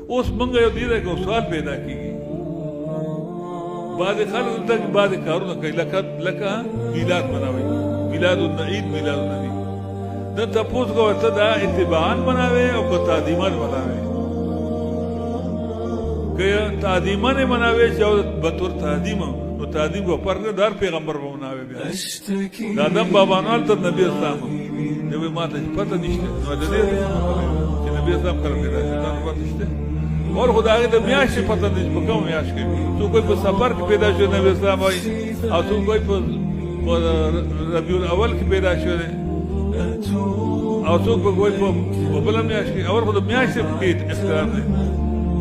اوس منګه you the راکو سوال پیدا کیږي بعض خلک دلته بعض کارونه کوي لکه میلاد مناوي میلاد النبی میلاد النبی دا تاسو کو ته دا اتباعا مناوي او کو تعظیما مناوي که تعظیما مناوي چې به تور تعظیم نو تعظیم کو پرګدار پیغمبر مناوي بیا دا دم بابا نال ته نبی اسلام نو ما ته پته نشته نو د دې چې نبی اسلام کړی دا پته نشته اور خدای ته میاشت پته نشته په کوم میاشت کې تو کوئی په سفر کې پیدا شو نبی اسلام وای او تو کوئی په ربیع الاول کې پیدا شو او څوک به کوئی په بل میاشت کې اور خو د میاشت کې اختلاف دی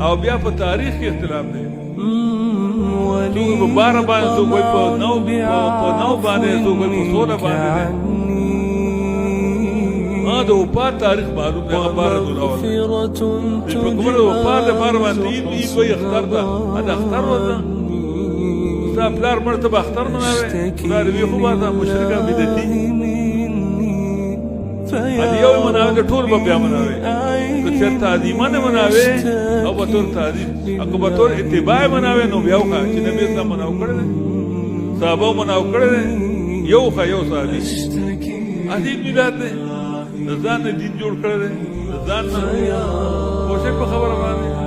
او بیا په تاریخ کې اختلاف دی څوک په 12 باندې څوک کوئی په 9 باندې څوک کوئی په 16 باندې دا وفات تاریخ معلوم دی هغه 12 دولار چې په کومه وفات د 12 باندې یې کوئی اختر ده دا اختر وځه دا پلار مرتبه اختر مناوي دا وی خو دا مشرک بدعتي اليوم مناوي ټول به بیا مناوي که چېرته تعظیما نه مناوي او به تور تعظیم او به تور اتباع مناوي نو بیا وکړه چې نبی اسلام مناو کړی دی صحابه مناو کړی دی یو صحابي عجیب میلاد دی ځان دین جوړ کړی دی ځان کوشش په خبره باندې